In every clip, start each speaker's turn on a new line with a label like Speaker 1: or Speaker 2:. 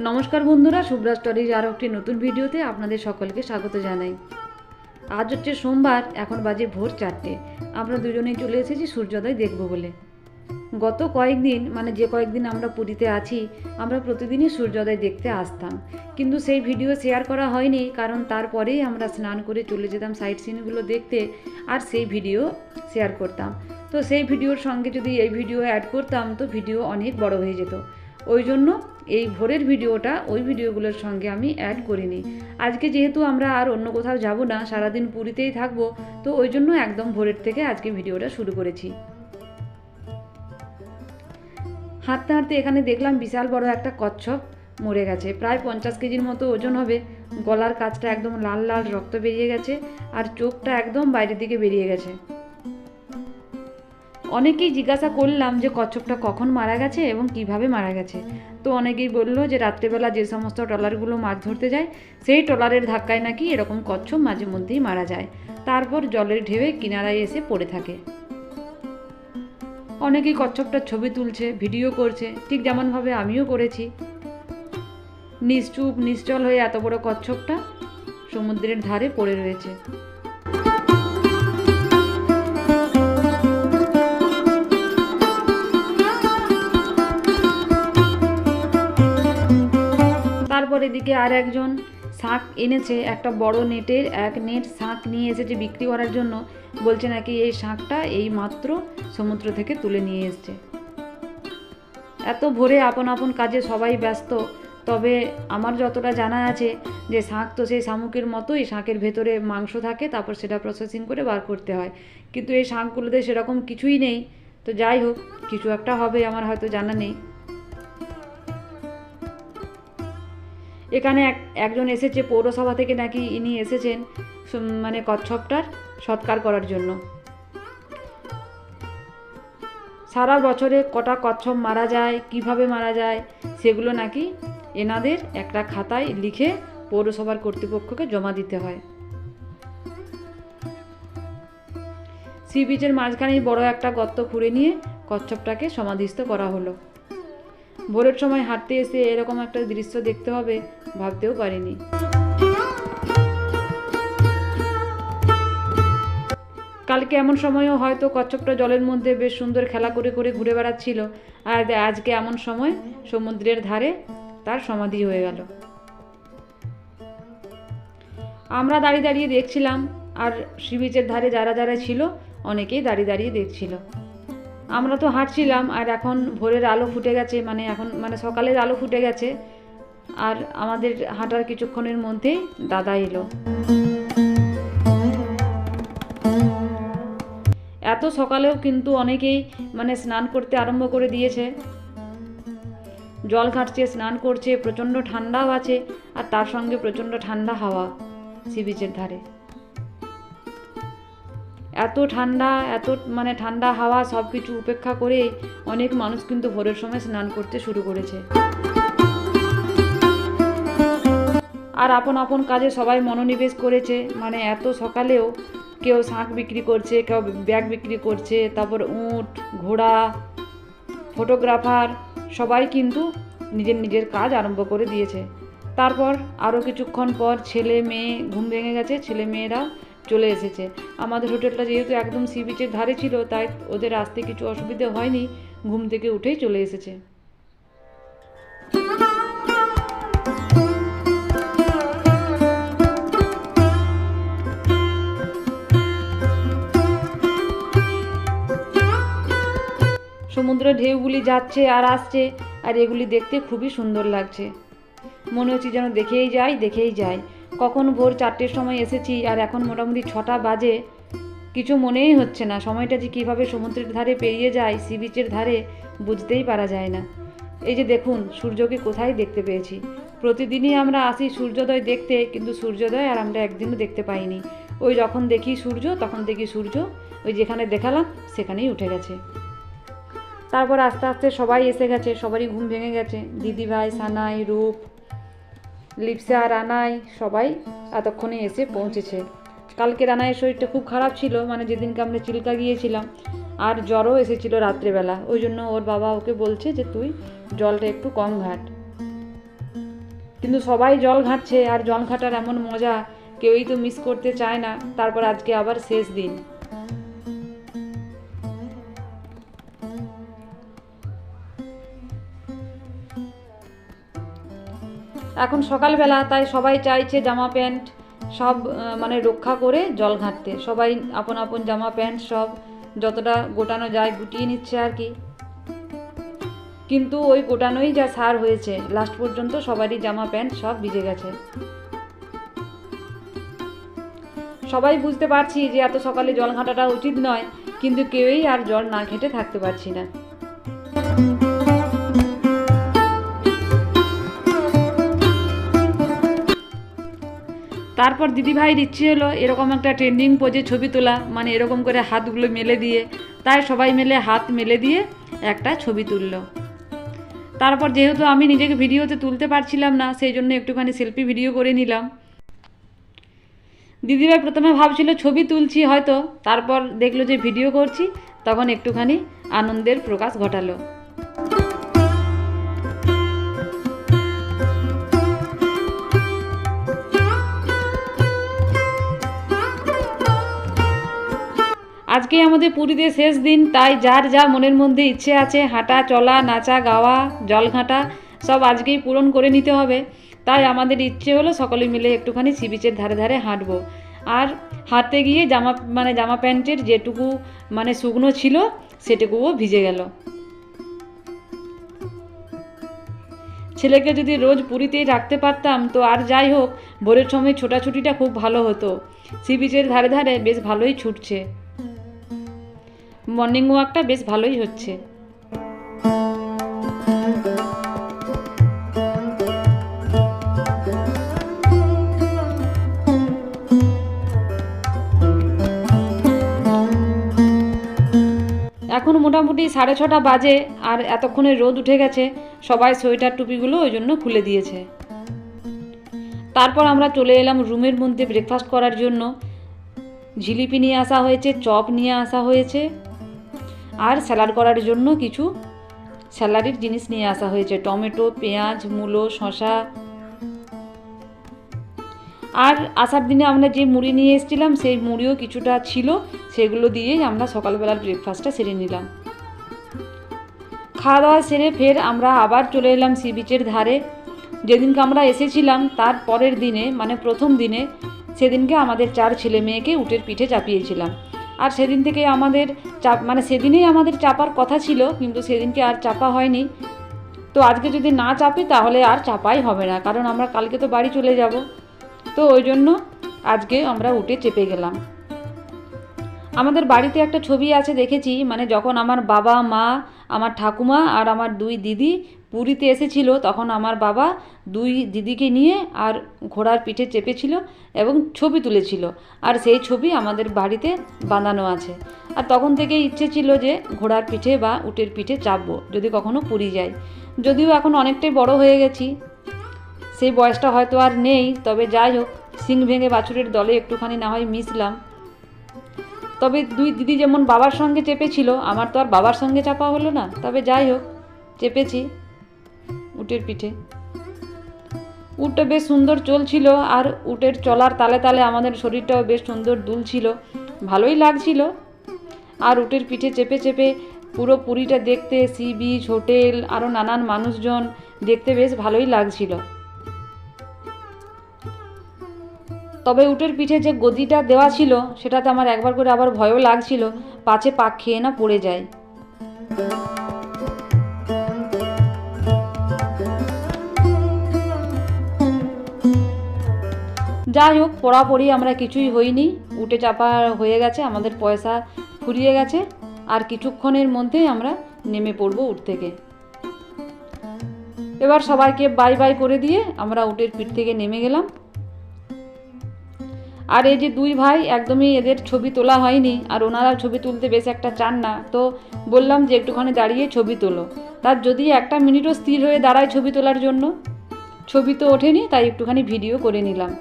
Speaker 1: নমস্কার বন্ধুরা, শুভ্রা স্টোরিজ আরও একটি নতুন ভিডিওতে আপনাদের সকলকে স্বাগত জানাই। আজ হচ্ছে সোমবার, এখন বাজে ভোর 4টে। আমরা দুজনেই চলে এসেছি সূর্যোদয় দেখব বলে। গত কয়েকদিন যে কয়েকদিন আমরা পুরীতে আছি, আমরা প্রতিদিনই সূর্যোদয় দেখতে আসতাম, কিন্তু সেই ভিডিও শেয়ার করা হয়নি, কারণ তারপরেই আমরা স্নান করে চলে যেতাম সাইট সিনগুলো দেখতে, আর সেই ভিডিও শেয়ার করতাম। তো সেই ভিডিওর সঙ্গে যদি এই ভিডিও অ্যাড করতাম তো ভিডিও অনেক বড় হয়ে যেত। ওই জন্য এই ভোরের ভিডিওটা ওই ভিডিওগুলোর সঙ্গে আমি অ্যাড করিনি। আজকে যেহেতু আমরা আর অন্য কোথাও যাব না, সারাদিন পুরীতেই থাকবো, তো ওই জন্য একদম ভোরের থেকে আজকে ভিডিওটা শুরু করেছি। হাঁটতে হাঁটতে এখানে দেখলাম বিশাল বড় একটা কচ্ছপ মরে গেছে, প্রায় 50 কেজির মতো ওজন হবে। গলার কাছটা একদম লাল লাল রক্ত বেরিয়ে গেছে, আর চোখটা একদম বাইরের দিকে বেরিয়ে গেছে। অনেকেই জিজ্ঞাসা করলাম যে কচ্ছপটা কখন মারা গেছে এবং কিভাবে মারা গেছে। তো অনেকেই বললো যে রাত্রেবেলা যে সমস্ত ট্রলারগুলো মাছ ধরতে যায়, সেই ট্রলারের ধাক্কায় নাকি এরকম কচ্ছপ মাঝে মধ্যেই মারা যায়, তারপর জলের ঢেউয়ে কিনারায় এসে পড়ে থাকে। অনেকেই কচ্ছপটার ছবি তুলছে, ভিডিও করছে, ঠিক যেমনভাবে আমিও করেছি। নিশ্চুপ নিশ্চল হয়ে এত বড় কচ্ছপটা সমুদ্রের ধারে পড়ে রয়েছে। তারপর এদিকে আর একজন শাঁখ এনেছে, একটা বড় নেটের এক নেট শাঁখ নিয়ে এসেছে বিক্রি করার জন্য। বলছে নাকি এই শাঁখটা এই মাত্র সমুদ্র থেকে তুলে নিয়ে এসছে। এত ভোরে আপন আপন কাজে সবাই ব্যস্ত, তবে আমার যতটা জানা আছে যে শাঁখ তো সেই শামুকের মতোই, শাঁখের ভেতরে মাংস থাকে, তারপর সেটা প্রসেসিং করে বার করতে হয়, কিন্তু এই শাঁখগুলোতে সেরকম কিছুই নেই। তো যাই হোক, কিছু একটা হবে, আমার হয়তো জানা নেই। এখানে একজন এসেছে পৌরসভা থেকে, নাকি ইনি এসেছেন কচ্ছপটার সৎকার করার জন্য। সারা বছরে কটা কচ্ছপ মারা যায়, কিভাবে মারা যায়, সেগুলো নাকি এনাদের একটা খাতায় লিখে পৌরসভার কর্তৃপক্ষকে জমা দিতে হয়। সি বিচের মাঝখানেই বড় একটা গর্ত খুঁড়ে নিয়ে কচ্ছপটাকে সমাধিস্থ করা হলো। ভোরের সময় হাঁটতে এসে এরকম একটা দৃশ্য দেখতে হবে ভাবতেও পারিনি। কালকে এমন সময়ও হয়তো কচ্ছপটা জলের মধ্যে বেশ সুন্দর খেলা করে করে ঘুরে বেড়াচ্ছিল, আর আজকে এমন সময় সমুদ্রের ধারে তার সমাধি হয়ে গেল। আমরা দাঁড়িয়ে দাঁড়িয়ে দেখছিলাম, আর সি বিচের ধারে যারা যারা ছিল অনেকেই দাঁড়িয়ে দাঁড়িয়ে দেখছিল। আমরা তো হাঁটছিলাম, আর এখন ভোরের আলো ফুটে গেছে, এখন সকালের আলো ফুটে গেছে, আর আমাদের হাঁটার কিছুক্ষণের মধ্যেই দাদা এলো। এত সকালেও কিন্তু অনেকেই স্নান করতে আরম্ভ করে দিয়েছে, জল ঘাঁটছে, স্নান করছে। প্রচণ্ড ঠান্ডাও আছে, আর তার সঙ্গে প্রচণ্ড ঠান্ডা হাওয়া সি বিচের ধারে। এত ঠান্ডা, এত ঠান্ডা হাওয়া সব কিছু উপেক্ষা করে অনেক মানুষ কিন্তু ভোরের সময় স্নান করতে শুরু করেছে। আর আপন আপন কাজে সবাই মনোনিবেশ করেছে। এত সকালেও কেউ শাঁখ বিক্রি করছে, কেউ ব্যাগ বিক্রি করছে, তারপর উট, ঘোড়া, ফটোগ্রাফার সবাই কিন্তু নিজের নিজের কাজ আরম্ভ করে দিয়েছে। তারপর আরও কিছুক্ষণ পর ছেলে মেয়ে ঘুম ভেঙে গেছে, ছেলে মেয়েরা চলে এসেছে। আমাদের হোটেলটা যেহেতু একদম সি বিচের ধারে ছিল, তাই ওদের আসতে কিছু অসুবিধে হয়নি, ঘুম থেকে উঠেই চলে এসেছে। সমুদ্রের ঢেউগুলি যাচ্ছে আর আসছে, আর এগুলি দেখতে খুবই সুন্দর লাগছে। মনে হচ্ছে যেন দেখেই যাই। কখন ভোর 4টের সময় এসেছি, আর এখন মোটামুটি 6টা বাজে, কিছু মনেই হচ্ছে না। সময়টা যে কীভাবে সমুদ্রের ধারে পেরিয়ে যায়, সি বিচের ধারে, বুঝতেই পারা যায় না। এই যে দেখুন, সূর্যকে কোথায় দেখতে পেয়েছি। প্রতিদিনই আমরা আসি সূর্যোদয় দেখতে, কিন্তু সূর্যোদয় আর আমরা একদিনও দেখতে পাইনি। ওই যখন দেখি সূর্য, তখন দেখি সূর্য ওই যেখানে দেখালাম সেখানেই উঠে গেছে। তারপর আস্তে আস্তে সবাই এসে গেছে, সবারই ঘুম ভেঙে গেছে। দিদিভাই, সানাই, রূপ, লিপসা আর রানাই সবাই এতক্ষণে এসে পৌঁছেছে। কালকে রানাইয়ের শরীরটা খুব খারাপ ছিল, মানে যেদিনকে আমরা চিল্কা গিয়েছিলাম, আর জ্বরও এসেছিল রাত্রেবেলা। ওই জন্য ওর বাবা ওকে বলছে যে তুই জলটা একটু কম ঘাট। কিন্তু সবাই জল ঘাটছে, আর জল ঘাটার এমন মজা কেউই তো মিস করতে চায় না। তারপর আজকে আবার শেষ দিন। এখন সকালবেলা, তাই সবাই চাইছে জামা প্যান্ট সব মানে রক্ষা করে জল ঘাঁটতে। সবাই আপন আপন জামা প্যান্ট সব যতটা গোটানো যায় গুটিয়ে নিচ্ছে আর কি। কিন্তু ওই গোটানোই যা সার হয়েছে, লাস্ট পর্যন্ত সবারই জামা প্যান্ট সব ভিজে গেছে। সবাই বুঝতে পারছি যে এত সকালে জল ঘাঁটাটা উচিত নয়, কিন্তু কেউই আর জল না ঘেঁটে থাকতে পারছি না। তারপর দিদিভাইয়ের ইচ্ছে হলো এরকম একটা ট্রেন্ডিং পোজে ছবি তোলা, মানে এরকম করে হাতগুলো মেলে দিয়ে। তাই সবাই মিলে হাত মেলে দিয়ে একটা ছবি তুললো। তারপর যেহেতু আমি নিজেকে ভিডিওতে তুলতে পারছিলাম না, সেই জন্য একটুখানি সেলফি ভিডিও করে নিলাম। দিদিভাই প্রথমে ভাবছিল ছবি তুলছি হয়তো, তারপর দেখলো যে ভিডিও করছি, তখন একটুখানি আনন্দের প্রকাশ ঘটালো। আজকে আমাদের পুরীতে শেষ দিন, তাই যার যা মনের মধ্যে ইচ্ছে আছে, হাঁটা চলা নাচা গাওয়া জল ঘাঁটা সব আজকেই পূরণ করে নিতে হবে। তাই আমাদের ইচ্ছে হলো সকলে মিলে একটুখানি সি বিচের ধারে ধারে হাঁটবো। আর হাঁটতে গিয়ে জামা প্যান্টের যেটুকু মানে শুকনো ছিল সেটুকুও ভিজে গেল। ছেলেকে যদি রোজ পুরীতেই রাখতে পারতাম তো আর যাই হোক, ভোরের সময় ছোটাছুটিটা খুব ভালো হতো। সি বিচের ধারে ধারে বেশ ভালোই ছুটছে, মর্নিং ওয়াকটা বেশ ভালোই হচ্ছে। এখন মোটামুটি 6:30 বাজে, আর এতক্ষণে রোদ উঠে গেছে। সবাই সোয়েটার টুপিগুলো ওই জন্য খুলে দিয়েছে। তারপর আমরা চলে এলাম রুমের মধ্যে ব্রেকফাস্ট করার জন্য। জিলিপি নিয়ে আসা হয়েছে, চপ নিয়ে আসা হয়েছে, আর স্যালাড করার জন্য কিছু স্যালাডের জিনিস নিয়ে আসা হয়েছে, টমেটো, পেঁয়াজ, মূলো, শসা। আর আসার দিনে আমরা যে মুড়ি নিয়ে এসেছিলাম সেই মুড়িও কিছুটা ছিল, সেগুলো দিয়েই আমরা সকালবেলার ব্রেকফাস্টটা সেরে নিলাম। খাওয়া দাওয়া সেরে ফের আমরা আবার চলে এলাম সি বিচের ধারে। যেদিনকে আমরা এসেছিলাম তার পরের দিনে, মানে প্রথম দিনে, সেদিনকে আমাদের 4 ছেলে মেয়েকে উটের পিঠে চাপিয়েছিলাম। আর সেদিন থেকে আমাদের সেদিনেই আমাদের চাপার কথা ছিল, কিন্তু সেদিনকে আর চাপা হয়নি। তো আজকে যদি না চাপি তাহলে আর চাপাই হবে না, কারণ আমরা কালকে তো বাড়ি চলে যাব। তো ওই জন্য আজকে আমরা উটে চেপে গেলাম। আমাদের বাড়িতে একটা ছবি আছে দেখেছি, মানে যখন আমার বাবা মা, আমার ঠাকুমা আর আমার 2 দিদি পুরীতে এসেছিল, তখন আমার বাবা 2 দিদিকে নিয়ে আর ঘোড়ার পিঠে চেপেছিল এবং ছবি তুলেছিল। আর সেই ছবি আমাদের বাড়িতে বাঁধানো আছে। আর তখন থেকেই ইচ্ছে ছিল যে ঘোড়ার পিঠে বা উটের পিঠে চাপবো যদি কখনো পুরী যাই। যদিও এখন অনেকটাই বড় হয়ে গেছি, সেই বয়সটা হয়তো আর নেই, তবে যাই হোক, সিং ভেঙে বাছুরের দলে একটুখানি না হয় মিশলাম। তবে 2 দিদি যেমন বাবার সঙ্গে চেপেছিল, আমার তো আর বাবার সঙ্গে চাপা হলো না, তবে যাই হোক চেপেছি উটের পিঠে। উটটা বেশ সুন্দর চলছিল, আর উটের চলার তালে তালে আমাদের শরীরটাও বেশ সুন্দর দুলছিল, ভালোই লাগছিল। আর উটের পিঠে চেপে চেপে পুরো পুরীটা দেখতে, সি বিচ, হোটেল, আরও নানান মানুষজন দেখতে বেশ ভালোই লাগছিল। তবে উটের পিঠে যে গদিটা দেওয়া ছিল সেটাতে আমার একবার করে আবার ভয়ও লাগছিল, পাছে পাক খেয়ে না পড়ে যায়। যাই হোক, পড়াপড়ি আমরা কিছুই হইনি, উটে চাপা হয়ে গেছে, আমাদের পয়সা ফুরিয়ে গেছে। আর কিছুক্ষণের মধ্যেই আমরা নেমে পড়ব উট থেকে। এবার সবাইকে বাই বাই করে দিয়ে আমরা উটের পিঠ থেকে নেমে গেলাম। আর এই যে 2 ভাই, একদমই এদের ছবি তোলা হয়নি, আর ওনারা ছবি তুলতে বেশ একটা চান না। তো বললাম যে একটুখানি দাঁড়িয়ে ছবি তোলো। তার যদি 1 মিনিটও স্থির হয়ে দাঁড়ায় ছবি তোলার জন্য, ছবি তো ওঠেনি, তাই একটুখানি ভিডিও করে নিলাম।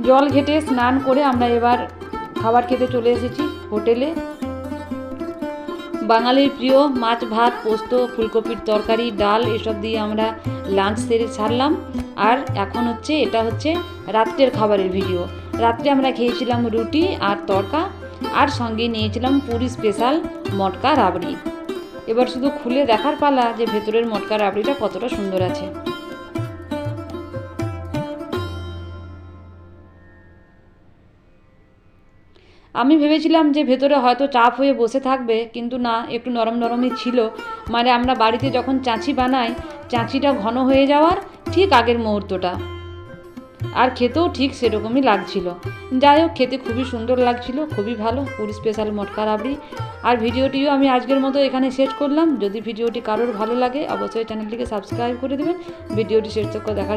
Speaker 1: জল ঘেটে স্নান করে আমরা এবার খাবার খেতে চলে এসেছি হোটেলে। বাঙালির প্রিয় মাছ ভাত, পোস্ত, ফুলকপির তরকারি, ডাল এসব দিয়ে আমরা লাঞ্চ সেরে ছাড়লাম। আর এখন এটা হচ্ছে রাত্রের খাবারের ভিডিও। রাত্রে আমরা খেয়েছিলাম রুটি আর তড়কা, আর সঙ্গে নিয়েছিলাম পুরী স্পেশাল মটকা রাবড়ি। এবার শুধু খুলে দেখার পালা যে ভেতরের মটকা রাবড়িটা কতটা সুন্দর আছে। আমি ভেবেছিলাম যে ভেতরে হয়তো চাপ হয়ে বসে থাকবে, কিন্তু না, একটু নরম নরমই ছিল। মানে আমরা বাড়িতে যখন চাঁচি বানাই, চাঁচিটা ঘন হয়ে যাওয়ার ঠিক আগের মুহূর্তটা। আর খেতেও ঠিক সেরকমই লাগছিল। যাই হোক, খেতে খুবই সুন্দর লাগছিল, খুবই ভালো পুরী স্পেশাল মটকা রাবড়ি। আর ভিডিওটিও আমি আজকের মতো এখানে শেষ করলাম। যদি ভিডিওটি কারোর ভালো লাগে অবশ্যই চ্যানেলটিকে সাবস্ক্রাইব করে দেবেন। ভিডিওটি শেষ তক দেখার